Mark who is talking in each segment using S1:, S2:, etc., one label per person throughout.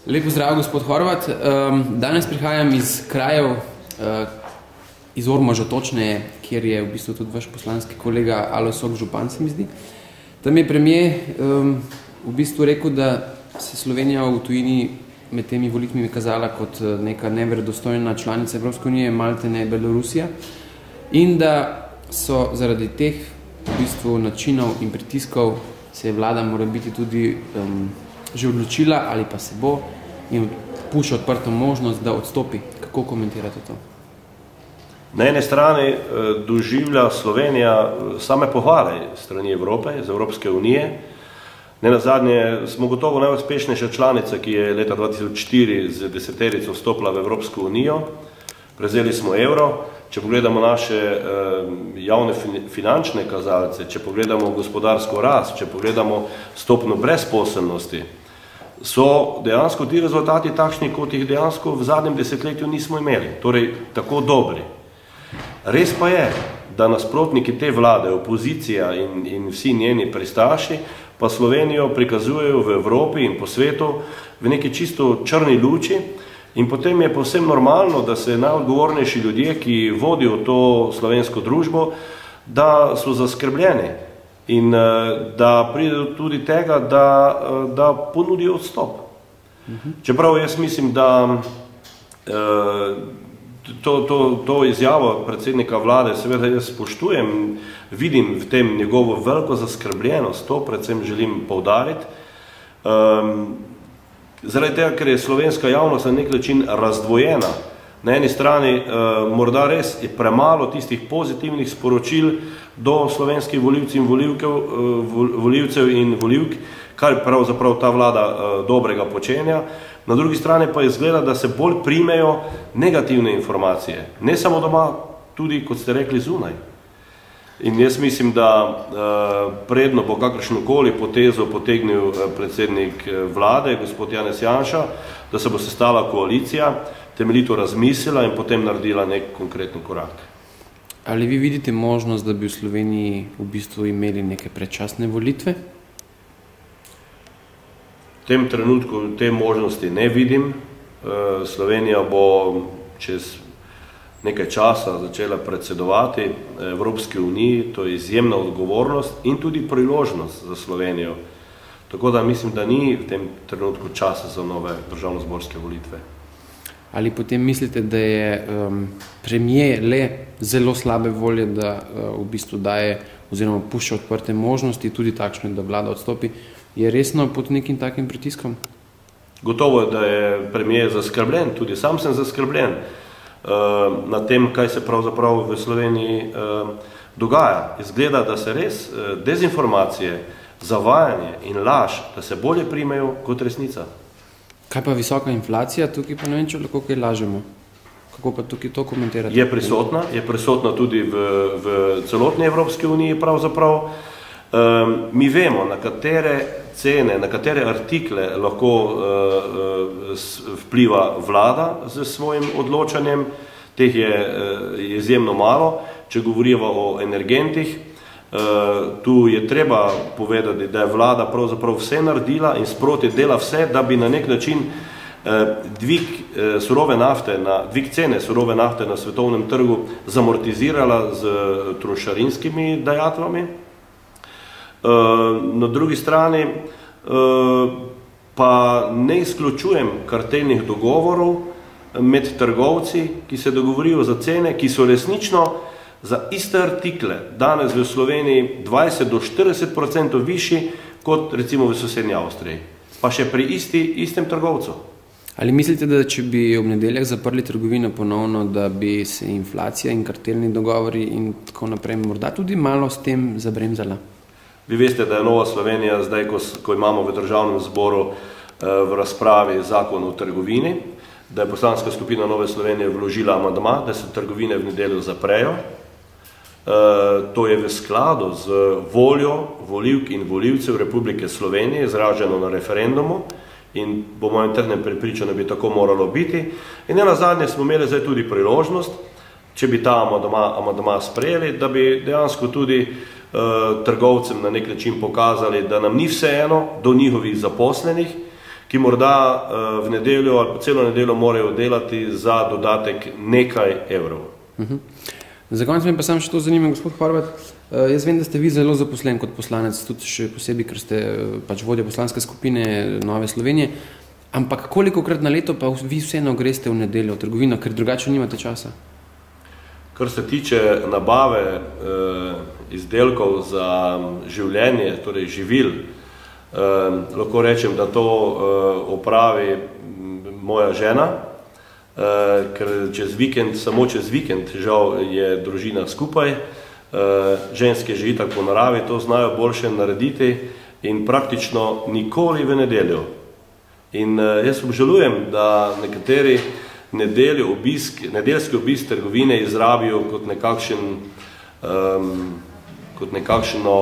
S1: Lep pozdrav, gospod Horvat. Danes prihajam iz krajev, iz Ormoža točneje, kjer je v bistvu tudi vaš poslanski kolega Alojz Sok župan, se mi zdi. Tam je premier v bistvu rekel, da se Slovenija v tujini med temi volitvami kazala kot neka neverodostojna članica Evropske unije, maltene Belorusija, in da so zaradi teh v bistvu načinov in pritiskov se je vlada mora biti tudi že odločila ali pa se bo in pušča odprto možnost, da odstopi. Kako komentirate to?
S2: Na ene strani doživlja Slovenija same pohvale strani Evrope, iz Evropske unije. Nenazadnje smo gotovo najuspešnejša članica, ki je leta 2004 z deseterico vstopila v Evropsko unijo. Prevzeli smo evro. Če pogledamo naše javne finančne kazalce, če pogledamo gospodarsko rast, če pogledamo stopno brezposelnosti, so dejansko ti rezultati takšni, kot jih dejansko v zadnjem desetletju nismo imeli, torej tako dobri. Res pa je, da nasprotniki te vlade, opozicija in vsi njeni pristaši, pa Slovenijo prikazujejo v Evropi in po svetu v neki čisto črni luči, in potem je povsem normalno, da se najodgovornejši ljudje, ki vodijo to slovensko družbo, da so zaskrbljeni in da pride tudi tega, da ponudijo odstop. Čeprav jaz mislim, da to izjavo predsednika vlade, seveda jaz spoštujem, vidim v tem njegovo veliko zaskrbljenost, to predvsem želim poudariti. Zaradi tega, ker je slovenska javnost na nek način razdvojena. Na eni strani morda res je premalo tistih pozitivnih sporočil do slovenskih volivcev in volivk, kar pravzaprav ta vlada dobrega počenja. Na drugi strani pa izgleda, da se bolj primejo negativne informacije. Ne samo doma, tudi, kot ste rekli, zunaj. In jaz mislim, da predno bo kakršnokoli potezo potegnil predsednik vlade, gospod Janez Janša, da se bo sestala koalicija, temeljito razmislila in potem naredila nek konkreten korak.
S1: Ali vi vidite možnost, da bi v Sloveniji v bistvu imeli neke predčasne volitve?
S2: V tem trenutku te možnosti ne vidim. Slovenija bo čez nekaj časa začela predsedovati Evropski uniji, to je izjemna odgovornost in tudi priložnost za Slovenijo. Tako da mislim, da ni v tem trenutku časa za nove državnozborske volitve.
S1: Ali potem mislite, da je premier le zelo slabe volje, da v bistvu daje oziroma pušča odprte možnosti, tudi takšne, da vlada odstopi, je resno pod nekim takim pritiskom?
S2: Gotovo je, da je premier zaskrbljen, tudi sam sem zaskrbljen na tem, kaj se pravzaprav v Sloveniji dogaja. Izgleda, da se res dezinformacije, zavajanje in laž, da se bolje primejo kot resnica.
S1: Kaj pa visoka inflacija? Tukaj pa ne vem, če lahko kaj lažemo. Kako pa tukaj to komentirate?
S2: Je prisotna tudi v celotni Evropski uniji pravzaprav. Mi vemo, na katere cene, na katere artikle lahko vpliva vlada z svojim odločanjem. Teh je izjemno malo. Če govorimo o energentih, tu je treba povedati, da je vlada pravzaprav vse naredila in sproti dela vse, da bi na nek način dvig cene surove nafte na svetovnem trgu zamortizirala z trošarinskimi dajatvami. Na drugi strani pa ne izključujem kartelnih dogovorov med trgovci, ki se dogovorijo za cene, ki so resnično za iste artikle danes v Sloveniji 20 do 40% višji kot recimo v sosednji Avstriji, pa še pri istem trgovcu.
S1: Ali mislite, da če bi ob nedeljah zaprli trgovino ponovno, da bi se inflacija in kartelni dogovori in tako naprej morda tudi malo s tem zabremzala?
S2: Vi veste, da je Nova Slovenija zdaj, ko imamo v državnem zboru v razpravi zakon o trgovini, da je poslanska skupina Nove Slovenije vložila amandma, da se trgovine v nedeljo zaprejo. To je v skladu z voljo volivk in volivcev Republike Slovenije, izraženo na referendumu, in po mojem trdnem prepričanju bi tako moralo biti. In nenazadnje smo imeli zdaj tudi priložnost, če bi ta amandma sprejeli, da bi dejansko tudi trgovcem na nek način pokazali, da nam ni vseeno do njihovih zaposlenih, ki morda v nedeljo ali pa celo nedeljo morajo delati za dodatek nekaj evrov.
S1: Za konec me pa sam še to zanima, gospod Horvat. Jaz vem, da ste vi zelo zaposlen kot poslanec, tudi še posebej, ker ste pač vodja poslanske skupine Nove Slovenije. Ampak kolikokrat na leto pa vi vseeno greste v nedeljo v trgovino, ker drugače nimate časa?
S2: Kar se tiče nabave izdelkov za življenje, torej živil, lahko rečem, da to opravi moja žena, ker samo čez vikend, žal, je družina skupaj. Ženske že itak po naravi to znajo boljše narediti in praktično nikoli v nedeljo. In jaz obžalujem, da nekateri nedeljski obisk trgovine izrabijo kot nekakšno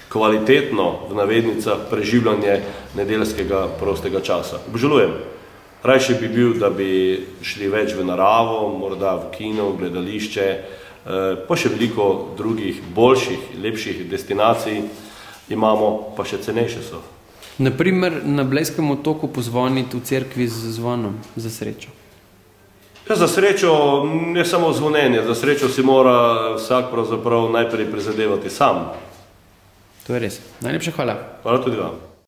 S2: kvalitetno, v navednicah, preživljanje nedeljskega prostega časa. Obžalujem. Rajše bi bil, da bi šli več v naravo, morda v kino, v gledališče, pa še veliko drugih boljših, lepših destinacij imamo, pa še cenejše so.
S1: Naprimer, na Blejskem otoku pozvoniti v cerkvi z zvonom, za srečo.
S2: Ja, za srečo ne samo zvonjenje, za srečo si mora vsak pravzaprav najprej prizadevati sam.
S1: To je res. Najlepša hvala.
S2: Hvala tudi vam.